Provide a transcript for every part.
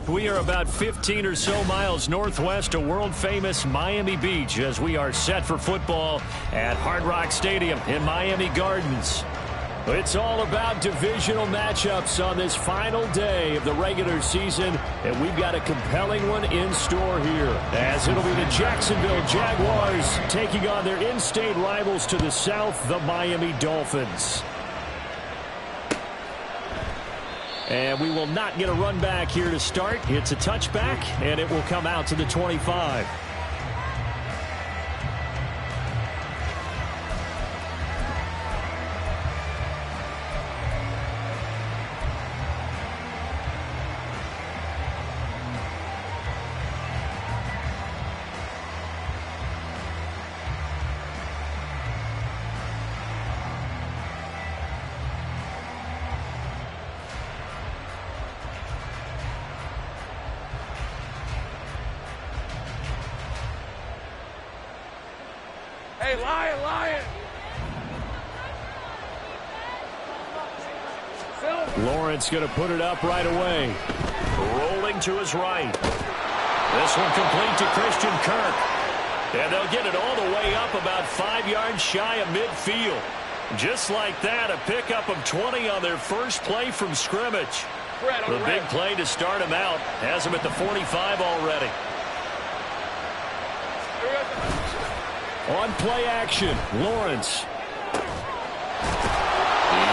We are about 15 or so miles northwest of world-famous Miami Beach as we are set for football at Hard Rock Stadium in Miami Gardens. It's all about divisional matchups on this final day of the regular season, and we've got a compelling one in store here, as it'll be the Jacksonville Jaguars taking on their in-state rivals to the south, the Miami Dolphins. And we will not get a run back here to start. It's a touchback, and it will come out to the 25. Hey, Lion! Lawrence going to put it up right away. Rolling to his right. This one complete to Christian Kirk. And they'll get it all the way up about 5 yards shy of midfield. Just like that, a pickup of 20 on their first play from scrimmage. The big play to start him out has him at the 45 already. On play action, Lawrence. He's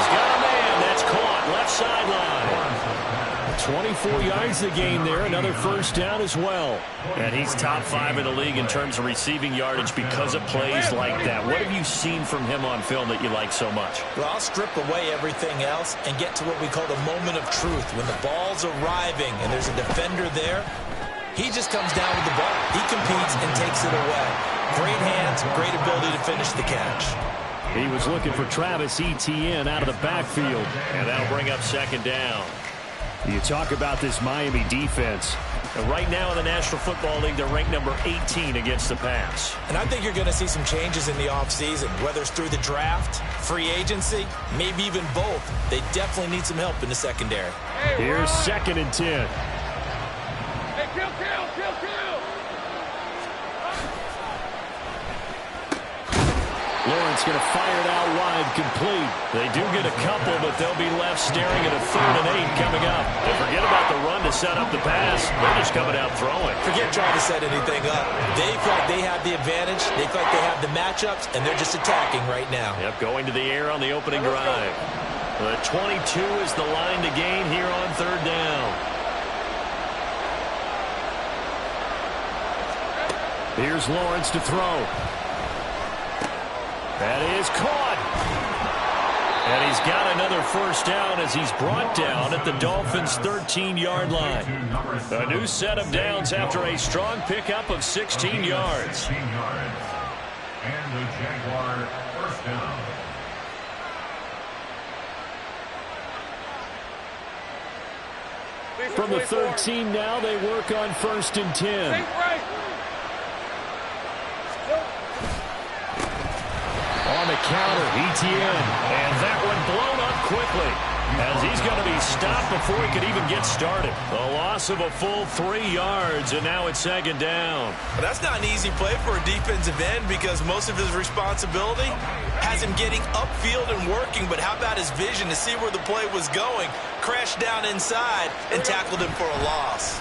got a man. That's caught. Left sideline. 24 yards the game there. Another first down as well. And he's top 5 in the league in terms of receiving yardage because of plays like that. What have you seen from him on film that you like so much? Well, I'll strip away everything else and get to what we call the moment of truth. When the ball's arriving and there's a defender there, he just comes down with the ball. He competes and takes it away. Great hands, great ability to finish the catch. He was looking for Travis Etienne out of the backfield, and that'll bring up second down. You talk about this Miami defense. And right now in the National Football League, they're ranked number 18 against the pass. And I think you're going to see some changes in the offseason, whether it's through the draft, free agency, maybe even both. They definitely need some help in the secondary. Here's 2nd and 10. Hey, kill! Lawrence going to fire it out wide, complete. They do get a couple, but they'll be left staring at a 3rd and 8 coming up. And forget about the run to set up the pass. They're just coming out throwing. Forget trying to set anything up. They feel like they have the advantage. They feel like they have the matchups, and they're just attacking right now. Yep, going to the air on the opening drive. The 22 is the line to gain here on 3rd down. Here's Lawrence to throw. That is caught. And he's got another first down as he's brought down at the Dolphins' 13-yard line. A new set of downs after a strong pickup of 16 yards. And the Jaguar first down. From the 13 now, they work on 1st and 10. On the counter, Etienne. And that one blown up quickly as he's going to be stopped before he could even get started. The loss of a full 3 yards, and now it's 2nd down. Well, that's not an easy play for a defensive end because most of his responsibility has him getting upfield and working, but how about his vision to see where the play was going, crashed down inside, and tackled him for a loss.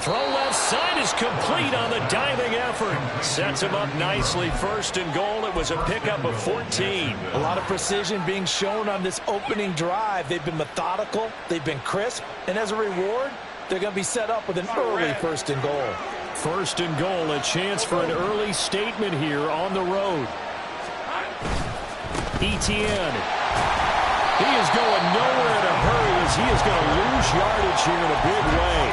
Throw left side is complete on the diving effort. Sets him up nicely. 1st and goal. It was a pickup of 14. A lot of precision being shown on this opening drive. They've been methodical. They've been crisp. And as a reward, they're going to be set up with an early 1st and goal. 1st and goal. A chance for an early statement here on the road. Etienne. He is going nowhere in a hurry as he is going to lose yardage here in a big way.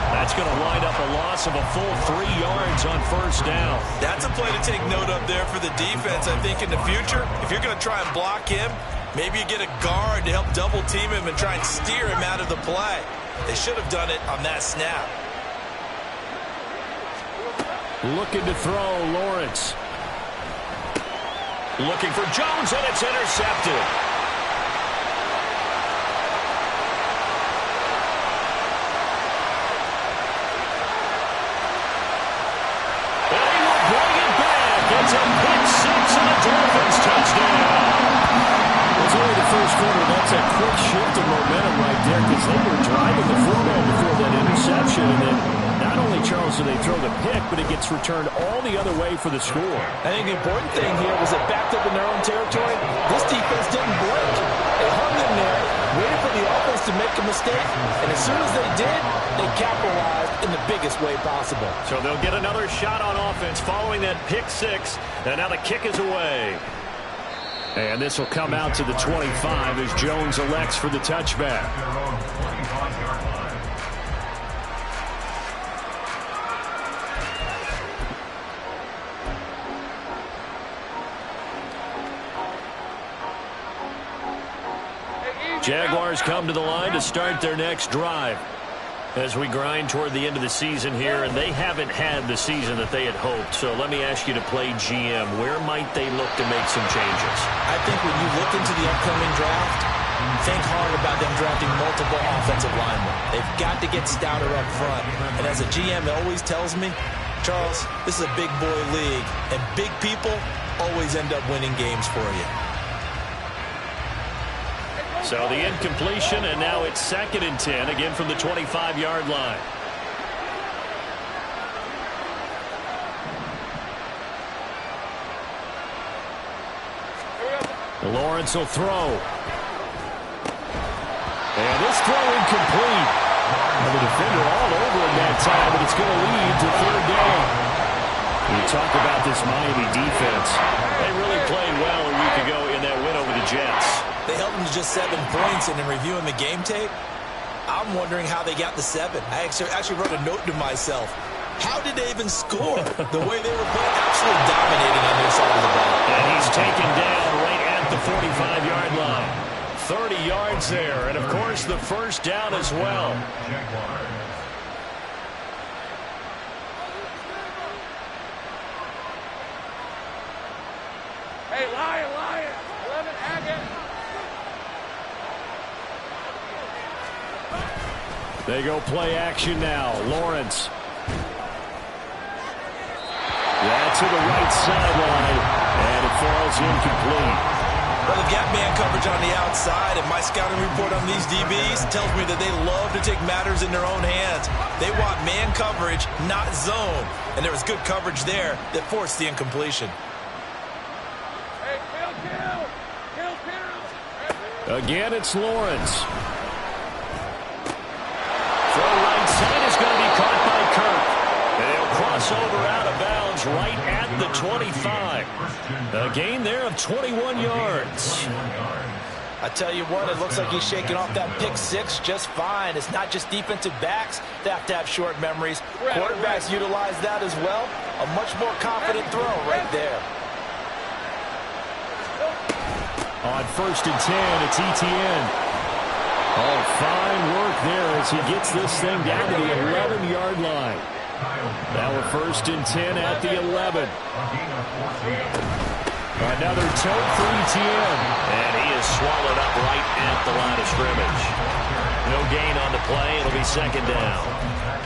That's going to wind up a loss of a full 3 yards on 1st down. That's a play to take note of there for the defense, I think, in the future. If you're going to try and block him, maybe you get a guard to help double team him and try and steer him out of the play. They should have done it on that snap. Looking to throw, Lawrence. Looking for Jones, and it's intercepted. Defender, that's a quick shift of momentum right there because they were driving the football before that interception. And then not only, Charles, do they throw the pick, but it gets returned all the other way for the score. I think the important thing here was they backed up in their own territory. This defense didn't blink. They hung in there, waited for the offense to make a mistake, and as soon as they did, they capitalized in the biggest way possible. So they'll get another shot on offense following that pick six, and now the kick is away. And this will come out to the 25 as Jones elects for the touchback. Jaguars come to the line to start their next drive as we grind toward the end of the season here, and they haven't had the season that they had hoped. So let me ask you to play GM. Where might they look to make some changes? I think when you look into the upcoming draft, think hard about them drafting multiple offensive linemen. They've got to get stouter up front. And as a GM always tells me, Charles, this is a big boy league, and big people always end up winning games for you. So the incompletion, and now it's 2nd and 10, again from the 25-yard line. Lawrence will throw. And this throw incomplete. And the defender all over him that time, but it's going to lead to 3rd down. You talk about this Miami defense. They really played well a week ago in that win over the Jets. They held them to just 7 points, and in reviewing the game tape, I'm wondering how they got the 7. I actually wrote a note to myself. How did they even score? The way they were playing, absolutely dominating on their side of the ball. And he's taken down right at the 45-yard line. 30 yards there, and of course the first down as well. Hey, Lion, 11 Haggett. They go play action now. Lawrence. That's to the right sideline, and it falls incomplete. Well, they've got man coverage on the outside, and my scouting report on these DBs tells me that they love to take matters in their own hands. They want man coverage, not zone. And there was good coverage there that forced the incompletion. Hey, kill. Again, it's Lawrence. Throw right side is going to be caught by Kirk. And he'll cross over out of bounds right at the 25. A gain there of 21 yards. I tell you what, it looks like he's shaking off that pick six just fine. It's not just defensive backs that have to have short memories. Quarterbacks utilize that as well. A much more confident throw right there. On 1st and 10, it's Etienne. Oh, fine work there as he gets this thing down to the 11-yard line. Now we're 1st and 10 at the 11. Another tote for Etienne. And he is swallowed up right at the line of scrimmage. No gain on the play. It'll be 2nd down.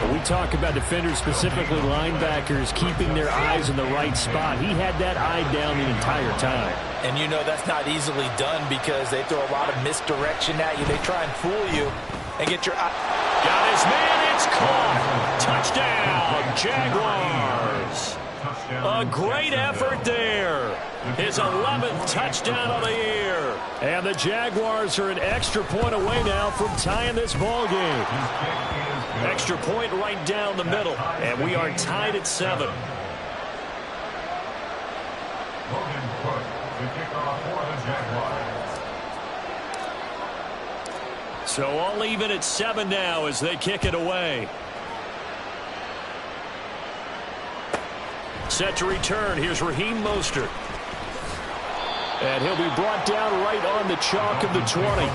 When we talk about defenders, specifically linebackers, keeping their eyes in the right spot. He had that eye down the entire time. And you know that's not easily done because they throw a lot of misdirection at you. They try and fool you and get your eye. Got his man. It's caught. Touchdown, Jaguars. A great effort there. His 11th touchdown of the year. And the Jaguars are an extra point away now from tying this ball game. Extra point right down the middle. And we are tied at 7. So all even at 7 now as they kick it away. Set to return. Here's Raheem Mostert. And he'll be brought down right on the chalk of the 20.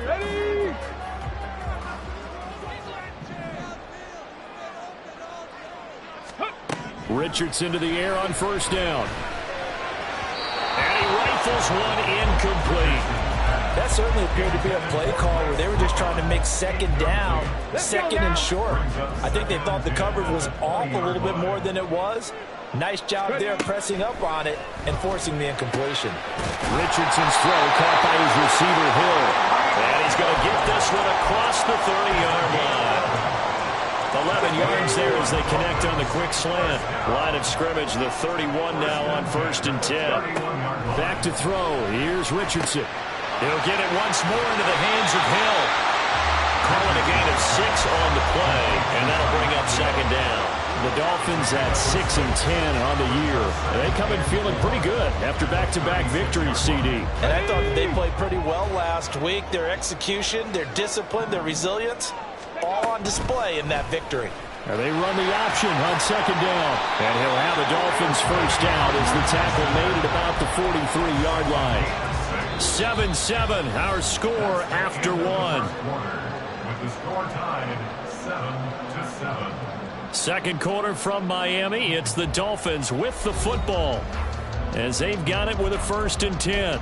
Ready. Richardson to the air on 1st down. And he rifles one incomplete. That's certainly appeared to be a play call where they were just trying to make second down, second and short. I think they thought the coverage was off a little bit more than it was. Nice job there pressing up on it and forcing the incompletion. Richardson's throw caught by his receiver, Hill. And he's going to get this one across the 30-yard line. 11 yards there as they connect on the quick slant. Line of scrimmage, the 31 now on 1st and 10. Back to throw. Here's Richardson. He'll get it once more into the hands of Hill. Calling a gain of 6 on the play, and that'll bring up second down. The Dolphins at 6 and 10 on the year. They come in feeling pretty good after back-to-back victories, CD. And I thought that they played pretty well last week. Their execution, their discipline, their resilience, all on display in that victory. They run the option on second down. And he'll have the Dolphins first down as the tackle made at about the 43-yard line. 7-7, our score after one. With the score tied 7-7. Second quarter from Miami. It's the Dolphins with the football as they've got it with a 1st and 10.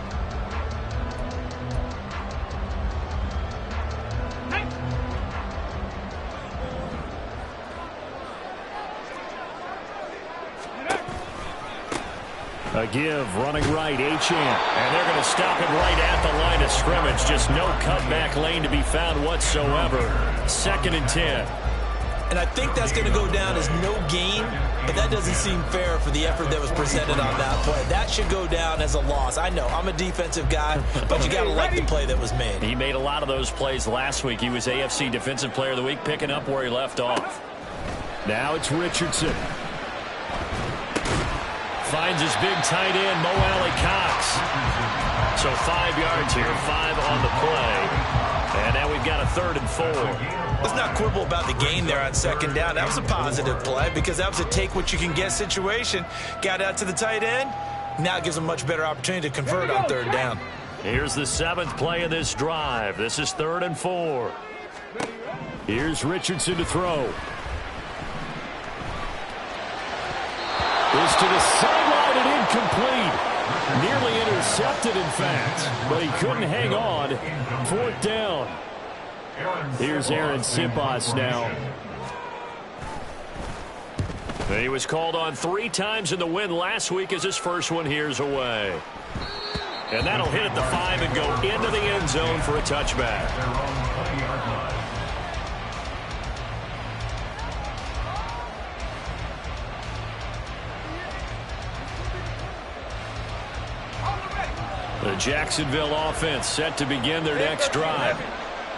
A give, running right, Achane. And they're going to stop it right at the line of scrimmage. Just no cutback lane to be found whatsoever. 2nd and 10. And I think that's going to go down as no gain, but that doesn't seem fair for the effort that was presented on that play. That should go down as a loss. I know, I'm a defensive guy, but you got to like the play that was made. He made a lot of those plays last week. He was AFC Defensive Player of the Week, picking up where he left off. Now it's Richardson. Finds his big tight end, Mo Alley-Cox. So 5 yards here, 5 on the play. And now we've got a 3rd and 4. Let's not quibble about the gain there on second down. That was a positive play because that was a take-what-you-can-get situation. Got out to the tight end. Now it gives them a much better opportunity to convert on 3rd down. Here's the 7th play of this drive. This is 3rd and 4. Here's Richardson to throw. Is to the sideline and incomplete. Nearly intercepted, in fact, but he couldn't hang on. 4th down. Here's Aaron Siposs now. He was called on 3 times in the win last week as his first one here's away. And that'll hit at the 5 and go into the end zone for a touchback. The Jacksonville offense set to begin their next drive.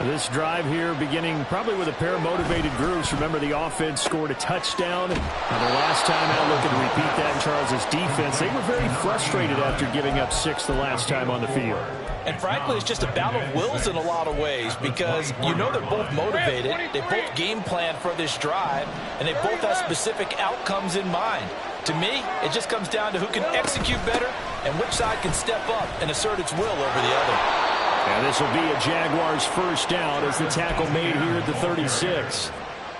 This drive here beginning probably with a pair of motivated groups. Remember, the offense scored a touchdown. And the last time out, looking to repeat that in Charles' defense. They were very frustrated after giving up 6 the last time on the field. And frankly, it's just a battle of wills in a lot of ways because you know they're both motivated. They both game planned for this drive, and they both have specific outcomes in mind. To me, it just comes down to who can execute better and which side can step up and assert its will over the other. And this will be a Jaguars first down as the tackle made here at the 36.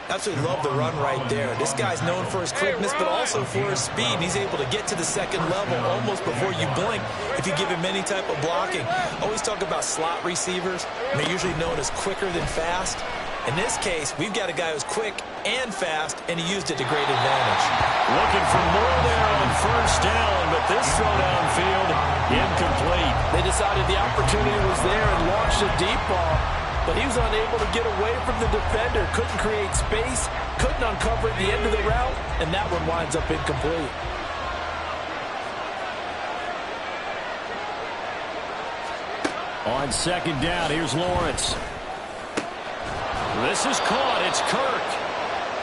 Absolutely love the run right there. This guy's known for his quickness, but also for his speed. And he's able to get to the second level almost before you blink if you give him any type of blocking. Always talk about slot receivers. They're usually known as quicker than fast. In this case, we've got a guy who's quick and fast, and he used it to great advantage. Looking for more there on first down, but this throw downfield, incomplete. They decided the opportunity was there and launched a deep ball, but he was unable to get away from the defender, couldn't create space, couldn't uncover at the end of the route, and that one winds up incomplete. On second down, here's Lawrence. This is caught. It's Kirk.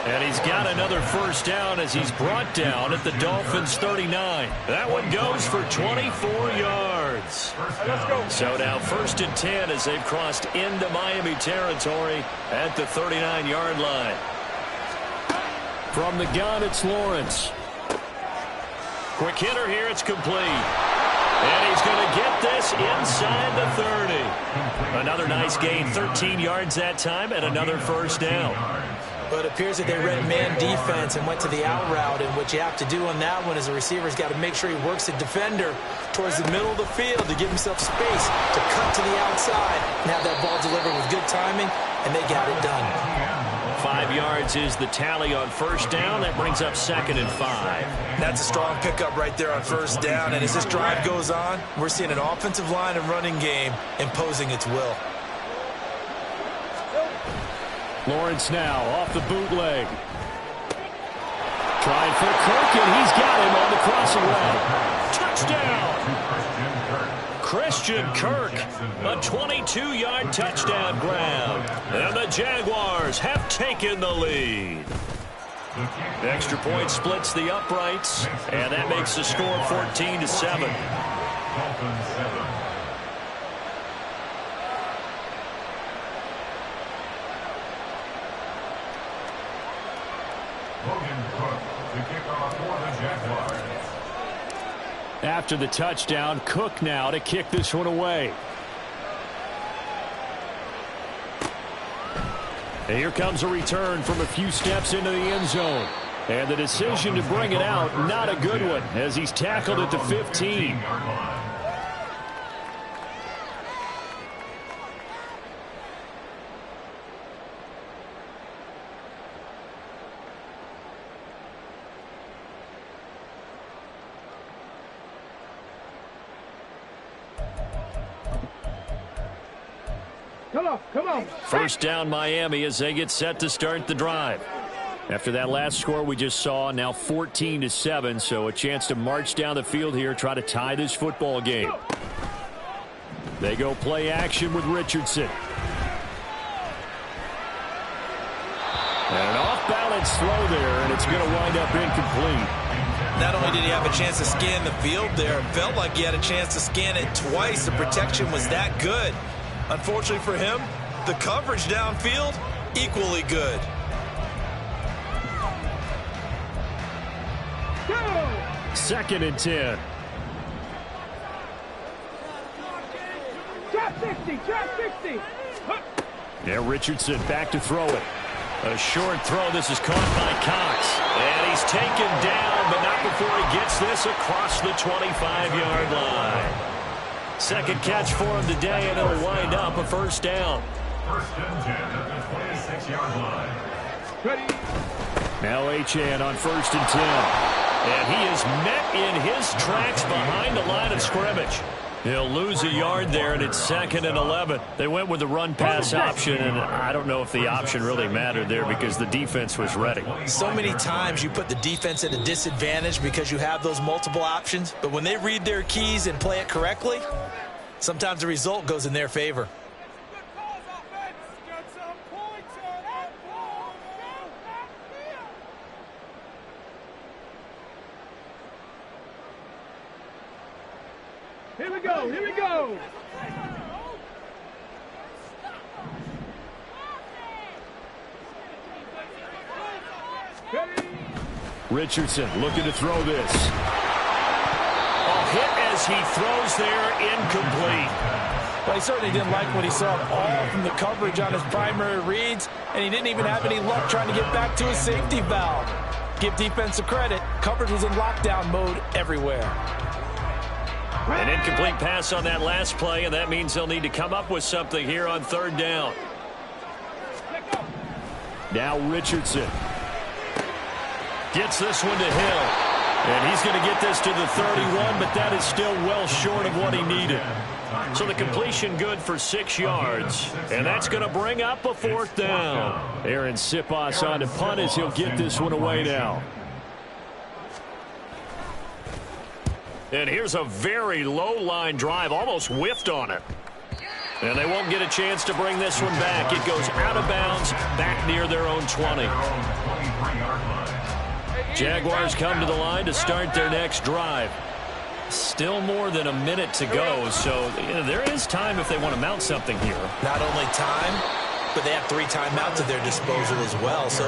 And he's got another first down as he's brought down at the Dolphins' 39. That one goes for 24 yards. So now 1st and 10 as they've crossed into Miami territory at the 39-yard line. From the gun, it's Lawrence. Quick hitter here. It's complete. And he's going to get this inside the 30. Another nice gain, 13 yards that time, and another first down. But it appears that they read man defense and went to the out route, and what you have to do on that one is the receiver's got to make sure he works the defender towards the middle of the field to give himself space to cut to the outside and have that ball delivered with good timing, and they got it done. 5 yards is the tally on first down. That brings up 2nd and 5. That's a strong pickup right there on first down, and as this drive goes on, we're seeing an offensive line and running game imposing its will. Lawrence now off the bootleg. Trying for Kirk, and he's got him on the crossing route. Touchdown! Christian Kirk, a 22-yard touchdown grab. And the Jaguars have taken the lead. The extra point splits the uprights, and that makes the score 14-7. After the touchdown, Cook now to kick this one away. And here comes a return from a few steps into the end zone. And the decision to bring it out, not a good one, as he's tackled at the 15. Come on. First down Miami as they get set to start the drive. After that last score we just saw, now 14-7, so a chance to march down the field here, try to tie this football game. They go play action with Richardson. And an off-balance throw there, and it's going to wind up incomplete. Not only did he have a chance to scan the field there, it felt like he had a chance to scan it twice. The protection was that good. Unfortunately for him, the coverage downfield, equally good. Second and 10. Drop 60. Yeah, Richardson back to throw it. A short throw. This is caught by Cox. And he's taken down, but not before he gets this across the 25-yard line. Second catch for him today, and it'll wind up a first down. First and 10 at the 26-yard line. Ready. Now Achane on first and 10. And he is met in his tracks behind the line of scrimmage. He'll lose a yard there, and it's 2nd and 11. They went with the run-pass option, and I don't know if the option really mattered there because the defense was ready. So many times you put the defense at a disadvantage because you have those multiple options, but when they read their keys and play it correctly, sometimes the result goes in their favor. Here we go. Richardson looking to throw this. A hit as he throws there, incomplete. Well, he certainly didn't like what he saw all from the coverage on his primary reads, and he didn't even have any luck trying to get back to his safety valve. Give defense a credit. Coverage was in lockdown mode everywhere. An incomplete pass on that last play, and that means they'll need to come up with something here on third down. Now Richardson gets this one to Hill. And he's going to get this to the 31, but that is still well short of what he needed. So the completion good for 6 yards, and that's going to bring up a fourth down. Aaron Siposs on to punt as he'll get this one away now. And here's a very low-line drive, almost whiffed on it. And they won't get a chance to bring this one back. It goes out of bounds, back near their own 20. Jaguars come to the line to start their next drive. Still more than a minute to go, so there is time if they want to mount something here. Not only time, but they have 3 timeouts at their disposal as well. So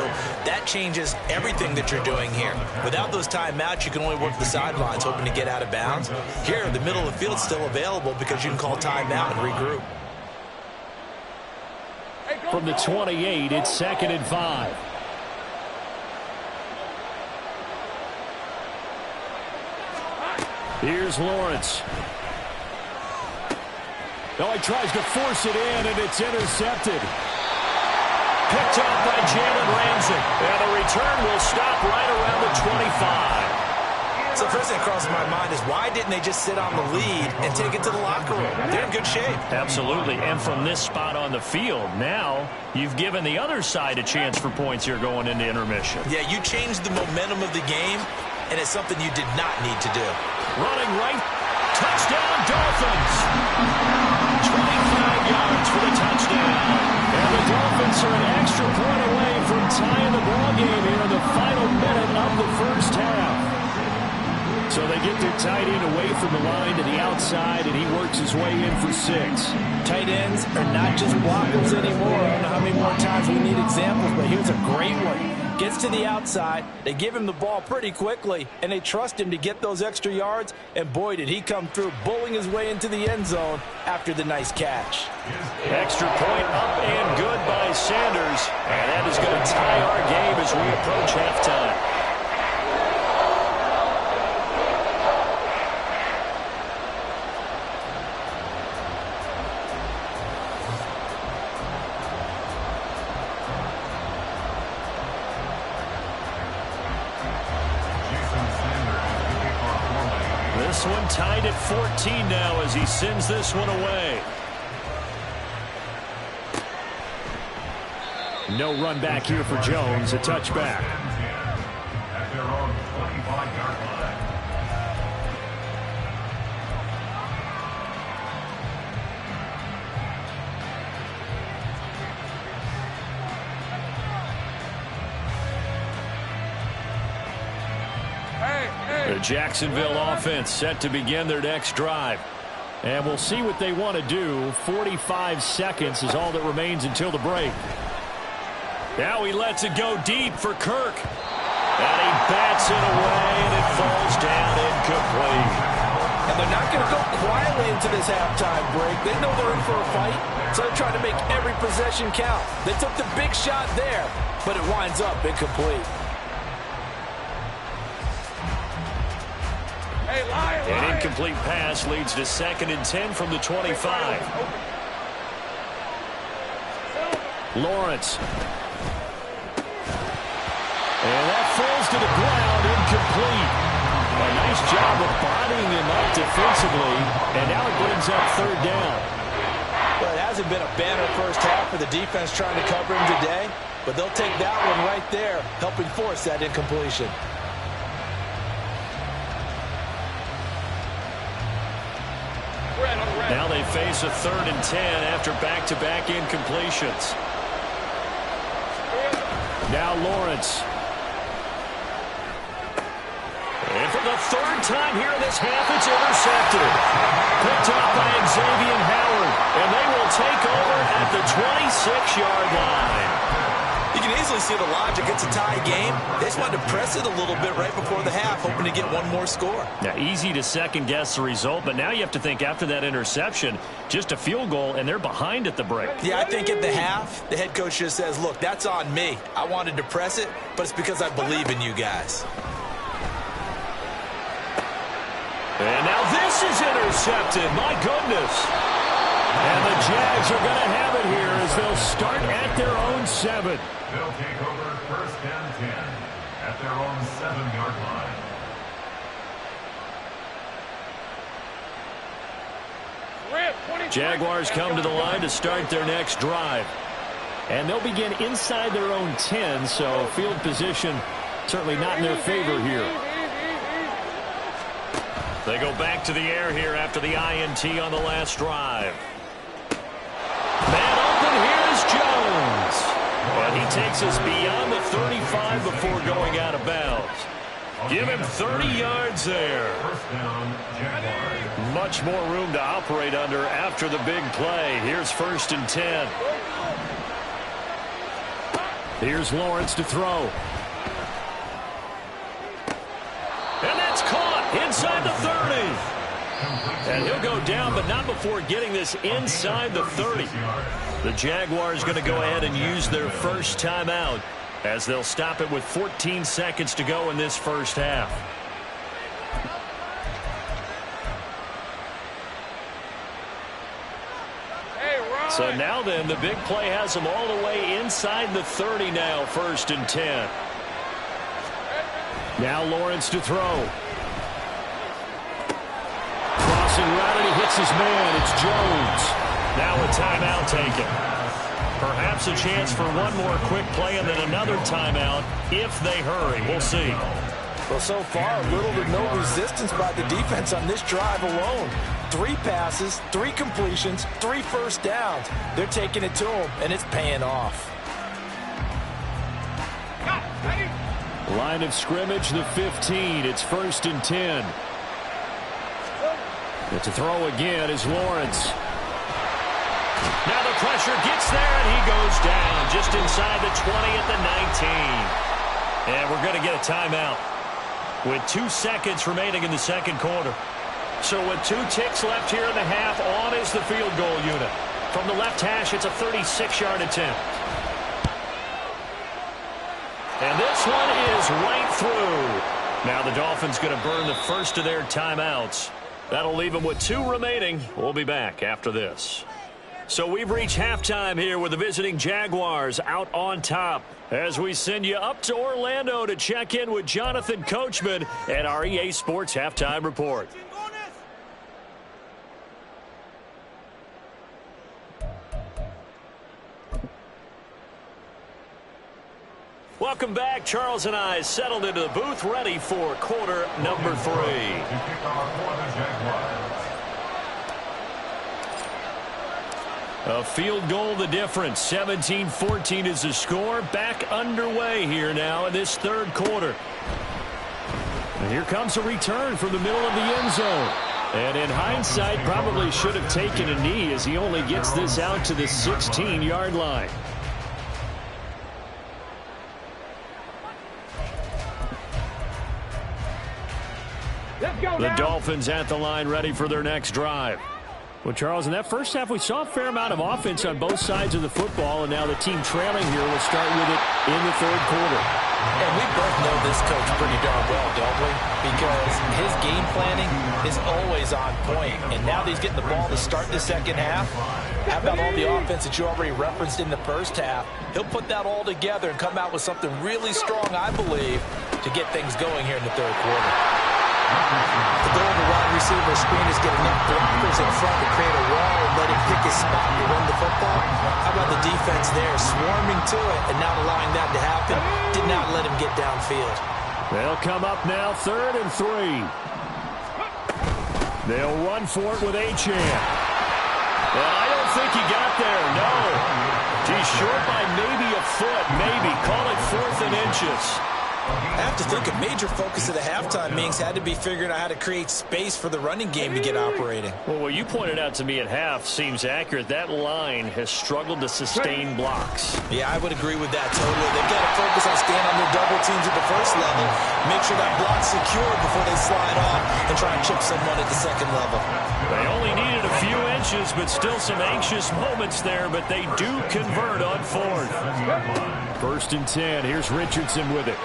that changes everything that you're doing here. Without those timeouts, you can only work the sidelines, hoping to get out of bounds. Here, the middle of the field's still available because you can call timeout and regroup. From the 28, it's 2nd and 5. Here's Lawrence. Oh, he tries to force it in, and it's intercepted. Picked off by Jalen Ramsey. And the return will stop right around the 25. So the first thing that crosses my mind is why didn't they just sit on the lead and take it to the locker room? They're in good shape. Absolutely. And from this spot on the field, now you've given the other side a chance for points here going into intermission. Yeah, you changed the momentum of the game, and it's something you did not need to do. Running right. Touchdown, Dolphins. 25 yards for the touchdown. And the Dolphins are an extra point away from tying the ballgame here in the final minute of the first half. So they get their tight end away from the line to the outside, and he works his way in for 6. Tight ends are not just blockers anymore. I don't know how many more times we need examples, but here's a great one. Gets to the outside, they give him the ball pretty quickly, and they trust him to get those extra yards, and boy, did he come through, bowling his way into the end zone after the nice catch. Extra point up and good by Sanders, and that is going to tie our game as we approach halftime. This one tied at 14 now as he sends this one away. No run back here for Jones, a touchback. At their own 25-yard line. The Jacksonville offense set to begin their next drive. And we'll see what they want to do. 45 seconds is all that remains until the break. Now he lets it go deep for Kirk. And he bats it away, and it falls down incomplete. And they're not going to go quietly into this halftime break. They know they're in for a fight, so they're trying to make every possession count. They took the big shot there, but it winds up incomplete. An incomplete pass leads to 2nd and 10 from the 25. Lawrence. And that falls to the ground, incomplete. A nice job of bodying him up defensively, and now it brings up 3rd down. Well, it hasn't been a banner first half for the defense trying to cover him today, but they'll take that one right there, helping force that incompletion. Now they face a 3rd and 10 after back-to-back incompletions. Now Lawrence. And for the 3rd time here in this half, it's intercepted. Picked up by Xavier Howard, and they will take over at the 26-yard line. You can easily see the logic. It's a tie game. They just wanted to press it a little bit right before the half, hoping to get one more score. Now, easy to second-guess the result, but now you have to think after that interception, just a field goal, and they're behind at the break. Yeah, I think at the half, the head coach just says, look, that's on me. I wanted to press it, but it's because I believe in you guys. And now this is intercepted. My goodness. And the Jags are going to have it here as they'll start at their own 7. They'll take over 1st and 10 at their own 7-yard line. Jaguars come to the line to start their next drive. And they'll begin inside their own 10, so field position certainly not in their favor here. They go back to the air here after the INT on the last drive. Man open, here's Jones. And he takes us beyond the 35 before going out of bounds. Give him 30 yards there. 1st down, Jaguars. Much more room to operate under after the big play. Here's 1st and 10. Here's Lawrence to throw. And that's caught inside the 30. And he'll go down, but not before getting this inside the 30. The Jaguars going to go ahead and use their first timeout as they'll stop it with 14 seconds to go in this first half. So now then, the big play has them all the way inside the 30 now, 1st and 10. Now Lawrence to throw. Crossing route, and he hits his man. It's Jones. Now a timeout taken. Perhaps a chance for one more quick play and then another timeout if they hurry. We'll see. Well, so far, little to no resistance by the defense on this drive alone. 3 passes, 3 completions, 3 first downs. They're taking it to them, and it's paying off. Line of scrimmage, the 15. It's 1st and 10. It's a throw again is Lawrence. Now the pressure gets there, and he goes down just inside the 20 at the 19. And we're going to get a timeout with 2 seconds remaining in the second quarter. So with 2 ticks left here in the half, on is the field goal unit. From the left hash, it's a 36-yard attempt. And this one is right through. Now the Dolphins going to burn the first of their timeouts. That'll leave them with 2 remaining. We'll be back after this. So we've reached halftime here with the visiting Jaguars out on top, as we send you up to Orlando to check in with Jonathan Coachman at our EA Sports Halftime Report. Welcome back. Charles and I settled into the booth, ready for quarter number 3. A field goal the difference. 17-14 is the score. Back underway here now in this third quarter. And here comes a return from the middle of the end zone. And in hindsight, probably should have taken a knee as he only gets this out to the 16-yard line. The Dolphins at the line, ready for their next drive. Well, Charles, in that first half, we saw a fair amount of offense on both sides of the football, and now the team trailing here will start with it in the third quarter. And we both know this coach pretty darn well, don't we? Because his game planning is always on point. And now that he's getting the ball to start the second half, how about all the offense that you already referenced in the first half? He'll put that all together and come out with something really strong, I believe, to get things going here in the third quarter. The goal of the wide receiver screen is get enough blockers in front to create a wall and let him pick his spot and run the football. How about the defense there, swarming to it and not allowing that to happen? Did not let him get downfield. They'll come up now, 3rd and 3. They'll run for it with Achane. Well, I don't think he got there, no. He's short by maybe a foot, maybe. Call it 4th and inches. I have to think a major focus of the halftime meetings had to be figuring out how to create space for the running game to get operating. Well, what you pointed out to me at half seems accurate. That line has struggled to sustain blocks. Yeah, I would agree with that totally. They've got to focus on staying on their double teams at the first level, make sure that block's secured before they slide off and try and chip someone at the second level. They only needed a few inches, but still some anxious moments there, but they do convert on 4th. 1st and 10. Here's Richardson with it.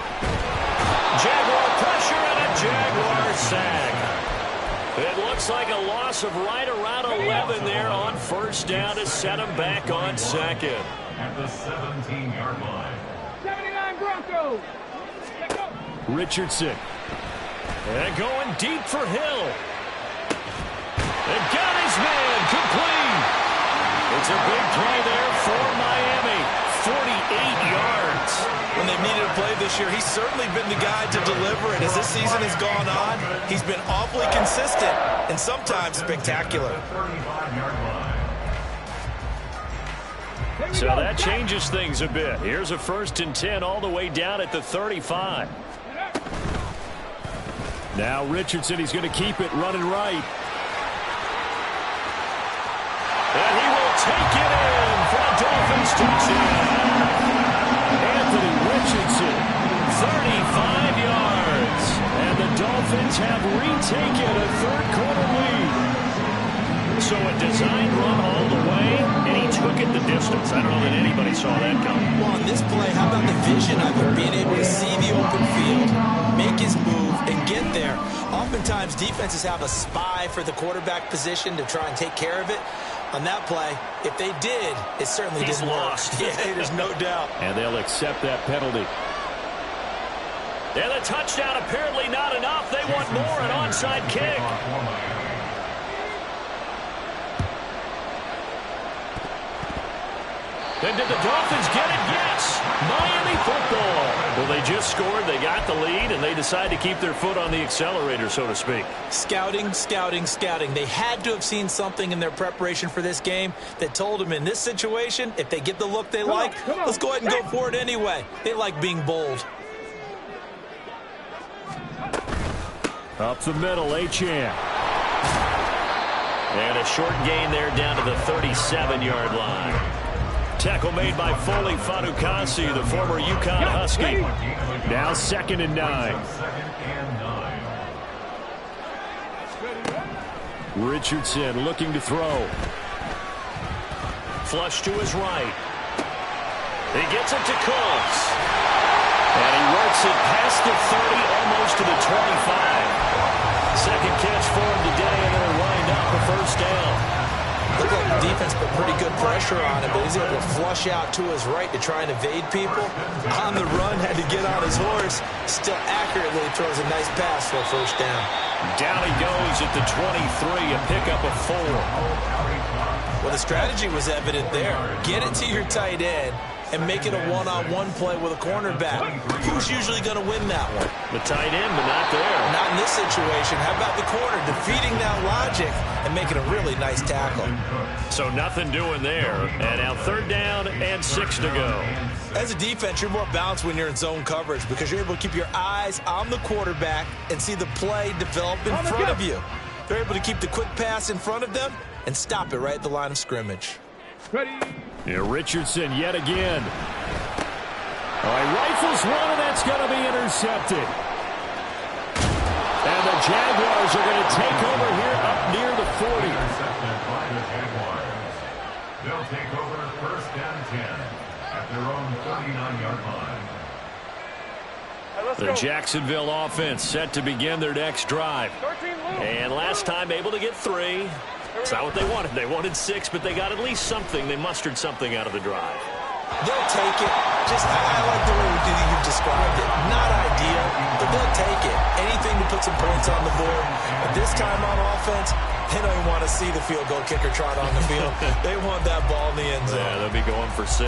Jaguar pressure and a Jaguar sack. It looks like a loss of right around 11 there on 1st down to set him back on 2nd. At the 17-yard line. 79 Broncos. Richardson. And going deep for Hill. And got his man complete. It's a big play there for Miami. 48 yards. When they've needed a play this year, he's certainly been the guy to deliver it. As this season has gone on, he's been awfully consistent and sometimes spectacular. So that changes things a bit. Here's a 1st and 10 all the way down at the 35. Now Richardson, he's going to keep it running right. And he will take it in for a Dolphins touchdown. Anthony Richardson, 35 yards. And the Dolphins have retaken a third quarter lead. So a designed run all the way, and he took it the distance. I don't know that anybody saw that coming. Well, on this play, how about the vision of it? Being able to see the open field, make his move, and get there. Oftentimes, defenses have a spy for the quarterback position to try and take care of it. On that play, if they did, it certainly didn't lost. Yeah, there's no doubt. And they'll accept that penalty. And the touchdown apparently not enough. They want more, an onside kick. And did the Dolphins get it? Yes! Miami football. Well, they just scored, they got the lead, and they decide to keep their foot on the accelerator, so to speak. Scouting, scouting, scouting. They had to have seen something in their preparation for this game that told them in this situation, if they get the look they like, let's go ahead and go for it anyway. They like being bold. Up the middle, Achane. And a short gain there down to the 37-yard line. Tackle made by Foley Fatukasi, the former UConn Husky. Now 2nd and 9. Richardson looking to throw. Flush to his right. He gets it to Cooks. And he works it past the 30, almost to the 25. Second catch for him today, and it'll wind up a first down. Looked like the defense put pretty good pressure on him, but he's able to flush out to his right to try and evade people. On the run, had to get on his horse. Still accurately throws a nice pass for a first down. Down he goes at the 23, a pickup of 4. Well, the strategy was evident there. Get it to your tight end and make it a one-on-one play with a cornerback. Who's usually going to win that one? The tight end, but not there. Not in this situation. How about the corner defeating that logic and making a really nice tackle? So nothing doing there. And now 3rd down and 6 to go. As a defense, you're more balanced when you're in zone coverage because you're able to keep your eyes on the quarterback and see the play develop in front of you. They're able to keep the quick pass in front of them and stop it right at the line of scrimmage. Ready. Yeah, Richardson yet again. All right, rifles one, and that's going to be intercepted. And the Jaguars are going to take over here up near the 40. Intercepted by the Jaguars. They'll take over 1st and 10 at their own 39-yard line. The Jacksonville offense set to begin their next drive. And last time able to get 3. It's not what they wanted. They wanted 6, but they got at least something. They mustered something out of the drive. They'll take it. I like the way you've described it. Not ideal, but they'll take it. Anything to put some points on the board. But this time on offense, they don't even want to see the field goal kicker trot on the field. They want that ball in the end zone. Yeah, they'll be going for 6.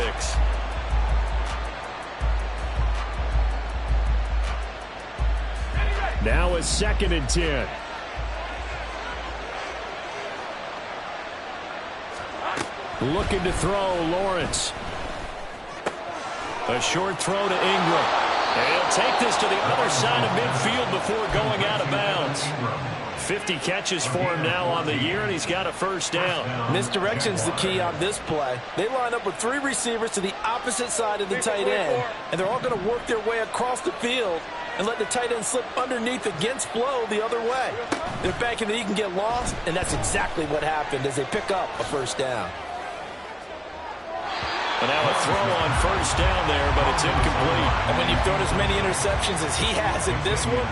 Now it's 2nd and 10. Looking to throw, Lawrence. A short throw to Ingram. And he'll take this to the other side of midfield before going out of bounds. 50 catches for him now on the year, and he's got a first down. Misdirection's the key on this play. They line up with 3 receivers to the opposite side of the tight end, and they're all going to work their way across the field and let the tight end slip underneath against flow the other way. They're banking that he can get lost, and that's exactly what happened as they pick up a first down. And now a throw on first down there, but it's incomplete. And when you've thrown as many interceptions as he has in this one,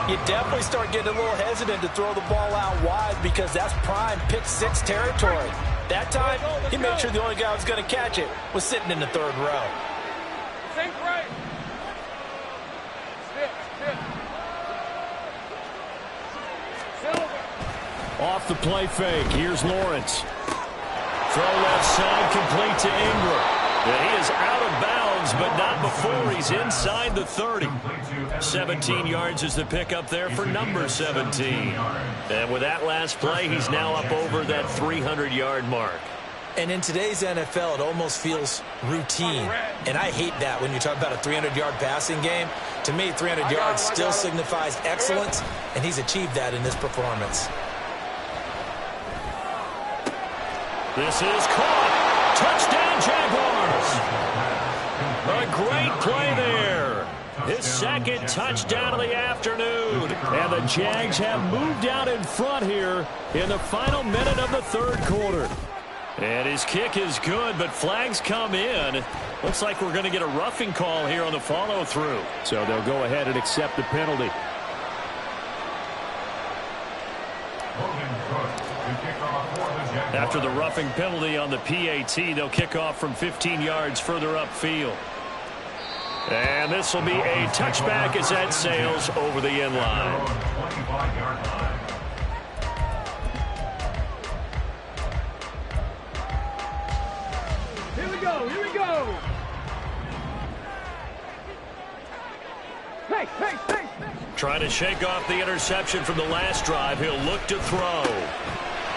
you definitely start getting a little hesitant to throw the ball out wide because that's prime pick-6 territory. That time, he made sure the only guy who was going to catch it was sitting in the 3rd row. Think right. Silver. Off the play fake. Here's Lawrence. Throw left side, complete to Ingram. And he is out of bounds, but not before he's inside the 30. 17 yards is the pickup there for number 17. And with that last play, he's now up over that 300-yard mark. And in today's NFL, it almost feels routine. And I hate that when you talk about a 300-yard passing game. To me, 300 yards still signifies excellence, and he's achieved that in this performance. This is caught. Touchdown, Jaguars. A great play there. His 2nd touchdown of the afternoon. And the Jags have moved out in front here in the final minute of the 3rd quarter. And his kick is good, but flags come in. Looks like we're going to get a roughing call here on the follow-through. So they'll go ahead and accept the penalty. Logan Cook to kick off for the After the roughing penalty on the PAT, they'll kick off from 15 yards further upfield. And this will be a touchback as that sails over the end line. 25-yard line. Here we go. Here we go. Hey, hey, hey. Trying to shake off the interception from the last drive. He'll look to throw.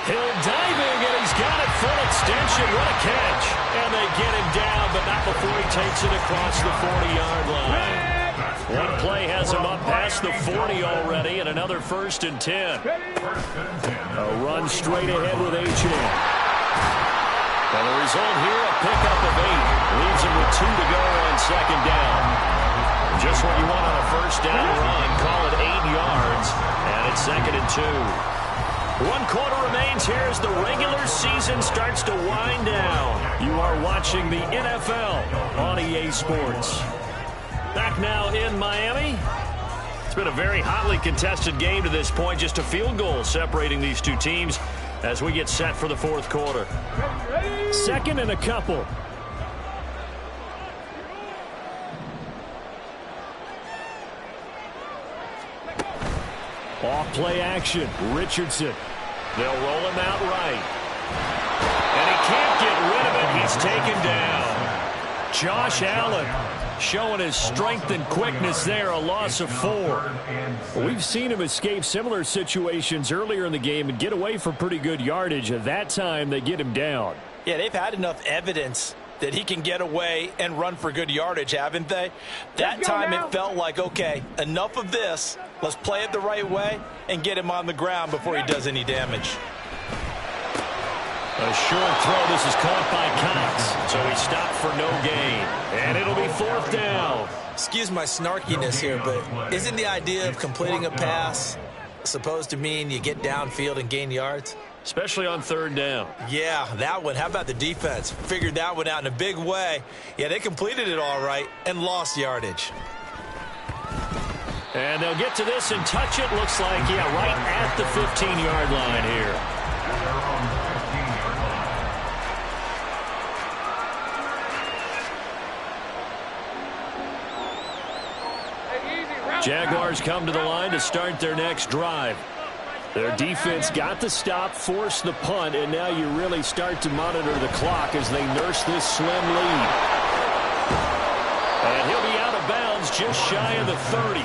He'll diving, and he's got it full extension. What a catch. And they get him down, but not before he takes it across the 40-yard line. One play has him up past the 40 already, and another 1st and 10. A run straight ahead with H.M. And the result here, a pickup of 8. Leaves him with 2 to go on 2nd down. Just what you want on a 1st down run. Call it 8 yards, and it's 2nd and 2. 1 quarter remains here as the regular season starts to wind down. You are watching the NFL on EA Sports. Back now in Miami. It's been a very hotly contested game to this point. Just a field goal separating these two teams as we get set for the 4th quarter. 2nd and a couple. Off play action. Richardson. They'll roll him out right. And he can't get rid of it. He's taken down. Josh Allen showing his strength and quickness there. A loss of 4. We've seen him escape similar situations earlier in the game and get away for pretty good yardage. At that time, they get him down. Yeah, they've had enough evidence that he can get away and run for good yardage, haven't they? That time it felt like, okay, enough of this. Let's play it the right way and get him on the ground before he does any damage. A short throw. This is caught by Cox. So he stopped for no gain. And it'll be 4th down. Excuse my snarkiness here, but isn't the idea of completing a pass supposed to mean you get downfield and gain yards? Especially on 3rd down. Yeah, that one. How about the defense? Figured that one out in a big way. Yeah, they completed it all right and lost yardage. And they'll get to this and touch it. Looks like, yeah, right at the 15-yard line here. Jaguars come to the line to start their next drive. Their defense got the stop, forced the punt, and now you really start to monitor the clock as they nurse this slim lead. And he'll be out of bounds just shy of the 30.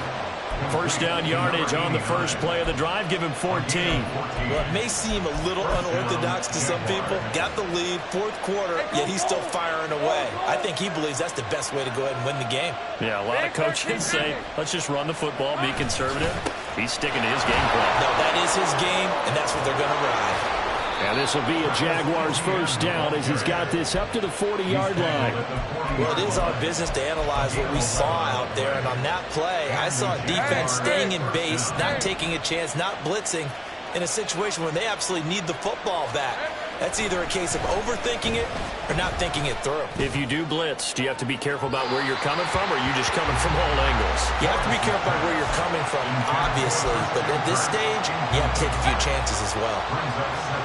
1st down yardage on the first play of the drive. Give him 14. Well, it may seem a little unorthodox to some people. Got the lead, 4th quarter, yet he's still firing away. I think he believes that's the best way to go ahead and win the game. Yeah, a lot of coaches say, let's just run the football, be conservative. He's sticking to his game plan. No, that is his game, and that's what they're going to ride. And this will be a Jaguars 1st down as he's got this up to the 40-yard line. Well, it is our business to analyze what we saw out there, and on that play, I saw defense staying in base, not taking a chance, not blitzing in a situation where they absolutely need the football back. That's either a case of overthinking it or not thinking it through. If you do blitz, do you have to be careful about where you're coming from, or are you just coming from all angles? You have to be careful about where you're coming from, obviously. But at this stage, you have to take a few chances as well.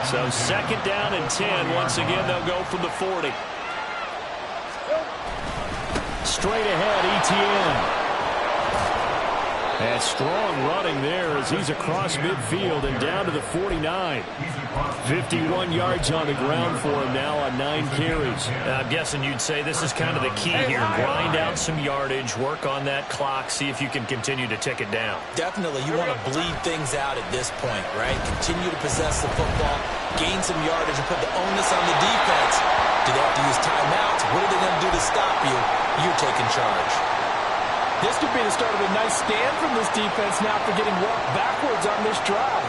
So 2nd down and 10. Once again, they'll go from the 40. Straight ahead, Etienne. And strong running there as he's across midfield and down to the 49. 51 yards on the ground for him now on 9 carries. I'm guessing you'd say this is kind of the key here. Grind out some yardage, work on that clock, see if you can continue to tick it down. Definitely. You want to bleed things out at this point, right? Continue to possess the football, gain some yardage, and put the onus on the defense. Do they have to use timeouts? What are they going to do to stop you? You're taking charge. This could be the start of a nice stand from this defense now for getting walked backwards on this drive.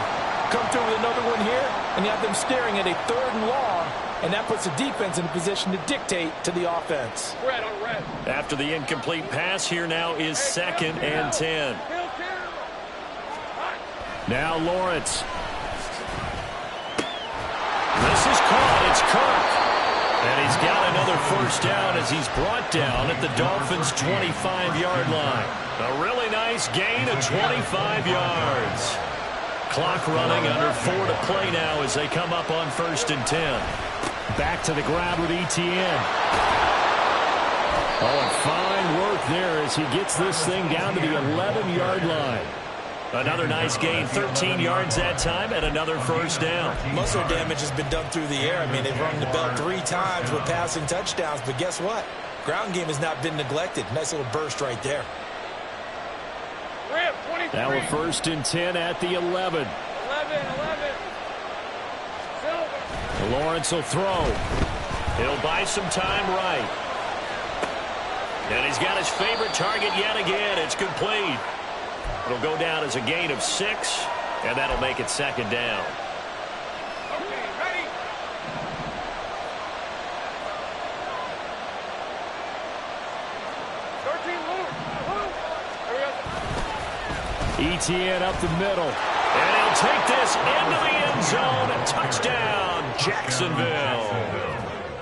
Come through with another one here, and you have them staring at a 3rd and long, and that puts the defense in a position to dictate to the offense. Red on red. After the incomplete pass, here now is 2nd and 10. Now Lawrence. This is caught. It's Kirk. And he's got another 1st down as he's brought down at the Dolphins' 25-yard line. A really nice gain of 25 yards. Clock running, under 4 to play now as they come up on 1st and 10. Back to the ground with Etienne. Oh, and fine work there as he gets this thing down to the 11-yard line. Another nice gain, 13 yards that time, and another first down. Most of their damage has been done through the air. I mean, they've rung the bell 3 times with passing touchdowns, but guess what? Ground game has not been neglected. Nice little burst right there. Now a 1st and 10 at the 11. 11. Lawrence will throw. He'll buy some time right. And he's got his favorite target yet again. It's complete. It'll go down as a gain of 6, and that'll make it 2nd down. Okay, ready. Etienne up the middle. And he'll take this into the end zone. Touchdown, Jacksonville.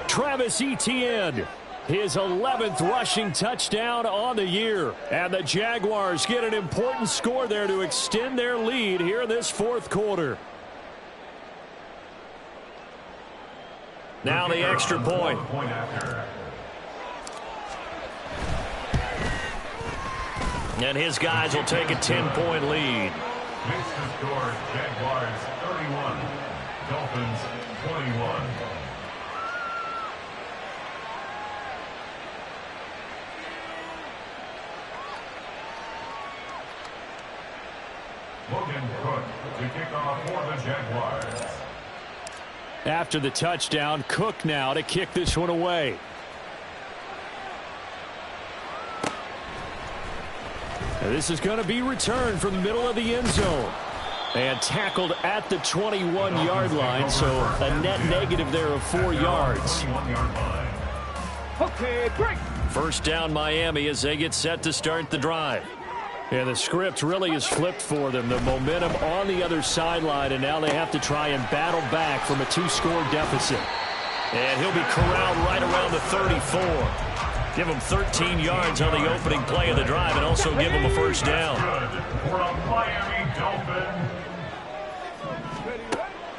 Travis Etienne, his 11th rushing touchdown on the year. And the Jaguars get an important score there to extend their lead here in this 4th quarter. Now the extra point. And his guys will take a 10-point lead. Makes the score Jaguars 31, Dolphins 21. Logan Cook to kick off for the Jaguars. After the touchdown, Cook now to kick this one away. And this is going to be returned from the middle of the end zone. And tackled at the 21-yard line, so a net negative there of 4 yards. Okay, break. First down Miami as they get set to start the drive. And the script really is flipped for them. The momentum on the other sideline, and now they have to try and battle back from a 2-score deficit. And he'll be corralled right around the 34. Give him 13 yards on the opening play of the drive and also give him a first down. For a Miami Dolphin.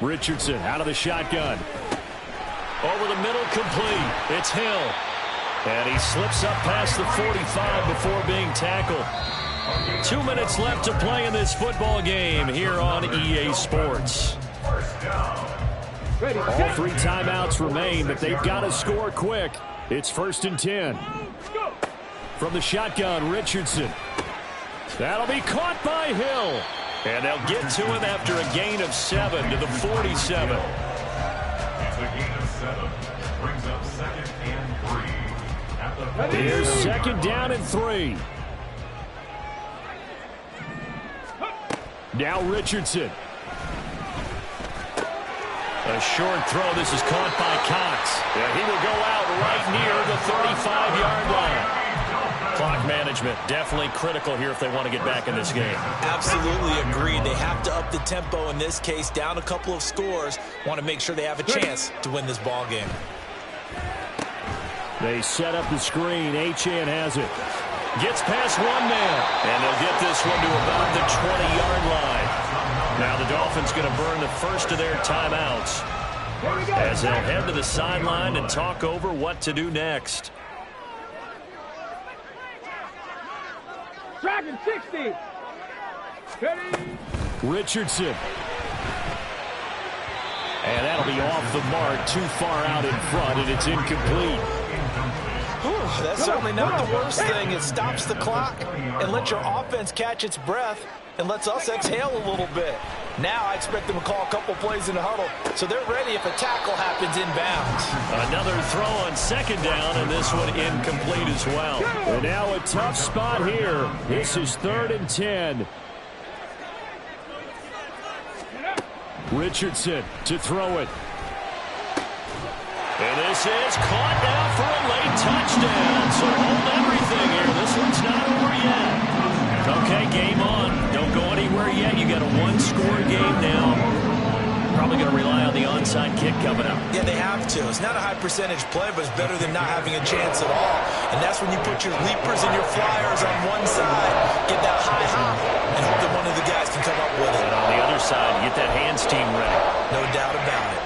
Richardson out of the shotgun. Over the middle, complete. It's Hill. And he slips up past the 45 before being tackled. 2 minutes left to play in this football game here on EA Sports. All 3 timeouts remain, but they've got to score quick. It's 1st and 10. From the shotgun, Richardson. That'll be caught by Hill. And they'll get to him after a gain of 7 to the 47. It's a gain of 7. Brings up 2nd and 3. At the Here's 2nd down and 3. Now Richardson. A short throw. This is caught by Cox. Yeah, he will go out right near the 35-yard line. Clock management definitely critical here if they want to get back in this game. Absolutely agreed. They have to up the tempo in this case, down a couple of scores. Want to make sure they have a chance to win this ball game. They set up the screen. Achane has it. Gets past one man. And they'll get this one to about the 20-yard line. Now the Dolphins going to burn the first of their timeouts as they'll head to the sideline and talk over what to do next. Dragon 60. Ready. Richardson. And that'll be off the mark, too far out in front, and it's incomplete. Whew, that's certainly not the worst thing. It stops the clock and lets your offense catch its breath and lets us exhale a little bit. Now I expect them to call a couple plays in the huddle, so they're ready if a tackle happens inbounds. Another throw on 2nd down, and this one incomplete as well. And now a tough spot here. This is 3rd and 10. Richardson to throw it. And this is caught now for a late touchdown. So hold everything here. This one's not over yet. Okay, game on. Don't go anywhere yet. You got a 1-score game now. Probably going to rely on the onside kick coming up. Yeah, they have to. It's not a high percentage play, but it's better than not having a chance at all. And that's when you put your leapers and your flyers on one side, get that high hop, and hope that one of the guys can come up with it. And on the other side, team ready. No doubt about it.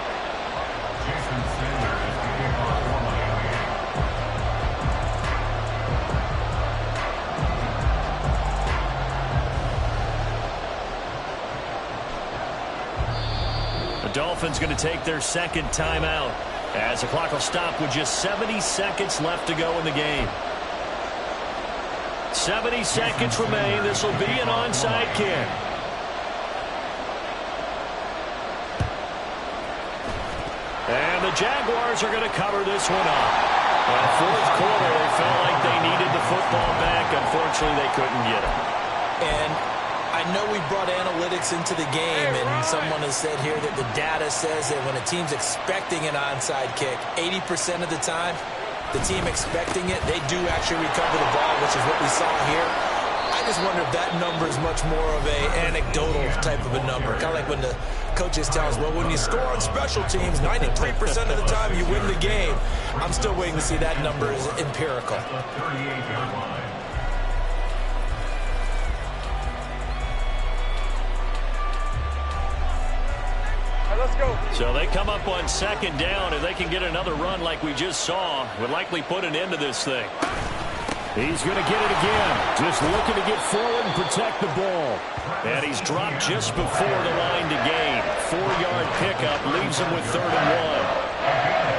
Jason Sanders is the kickoff for Miami. The Dolphins going to take their second timeout as the clock will stop with just 70 seconds left to go in the game. 70 seconds remain. This will be an onside kick. And the Jaguars are going to cover this one up. In the fourth quarter, they felt like they needed the football back. Unfortunately, they couldn't get it. And I know we brought analytics into the game, and someone has said here that the data says that when a team's expecting an onside kick, 80% of the time, the team expecting it, they do actually recover the ball, which is what we saw here. I just wonder if that number is much more of a anecdotal type of a number. Kind of like when the coaches tell us, well, when you score on special teams, 93% of the time you win the game. I'm still waiting to see that number is empirical. The 38-yard line. Let's go. So they come up on second down, and they can get another run like we just saw. Would likely put an end to this thing. He's going to get it again. Just looking to get forward and protect the ball. And he's dropped just before the line to gain. 4-yard pickup leaves him with 3rd and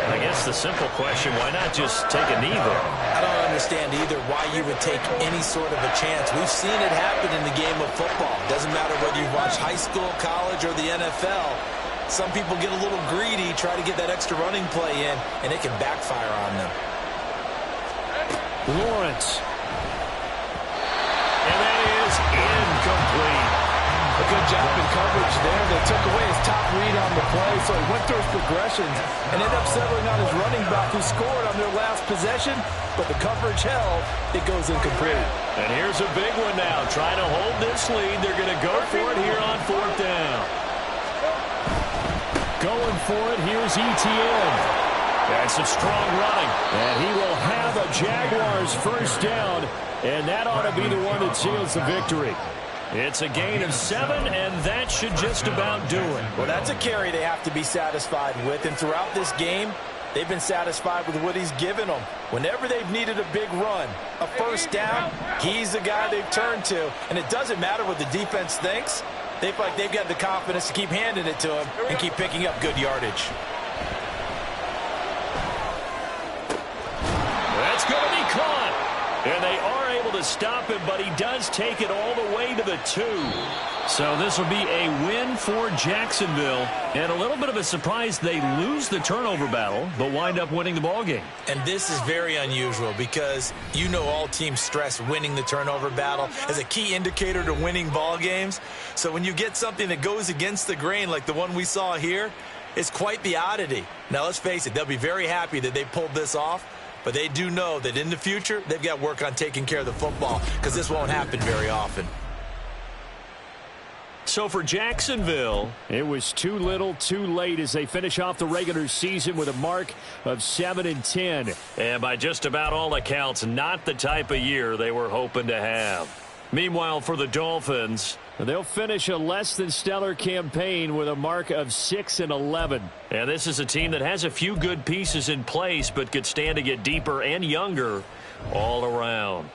1. I guess the simple question, why not just take a knee there? I don't understand either why you would take any sort of a chance. We've seen it happen in the game of football. Doesn't matter whether you watch high school, college, or the NFL. Some people get a little greedy, try to get that extra running play in, and it can backfire on them. Lawrence. And that is incomplete. A good job in coverage there. They took away his top read on the play, so he went through his progressions and ended up settling on his running back who scored on their last possession, but the coverage held. It goes incomplete. And here's a big one now. Trying to hold this lead. They're going to go for it here on 4th down. Going for it, here's Etienne. And some strong running. And he will have a Jaguars first down. And that ought to be the one that seals the victory. It's a gain of 7, and that should just about do it. Well, that's a carry they have to be satisfied with. And throughout this game, they've been satisfied with what he's given them. Whenever they've needed a big run, a first down, he's the guy they've turned to. And it doesn't matter what the defense thinks. They feel like they've got the confidence to keep handing it to him and keep picking up good yardage. That's going to be caught. And they are able to stop him, but he does take it all the way to the 2. So this will be a win for Jacksonville. And a little bit of a surprise, they lose the turnover battle, but wind up winning the ballgame. And this is very unusual because you know all teams stress winning the turnover battle as a key indicator to winning ball games. So when you get something that goes against the grain like the one we saw here, it's quite the oddity. Now let's face it, they'll be very happy that they pulled this off. But they do know that in the future, they've got work on taking care of the football because this won't happen very often. So for Jacksonville, it was too little, too late as they finish off the regular season with a mark of 7-10. And by just about all accounts, not the type of year they were hoping to have. Meanwhile, for the Dolphins, they'll finish a less than stellar campaign with a mark of 6-11. And this is a team that has a few good pieces in place, but could stand to get deeper and younger all around.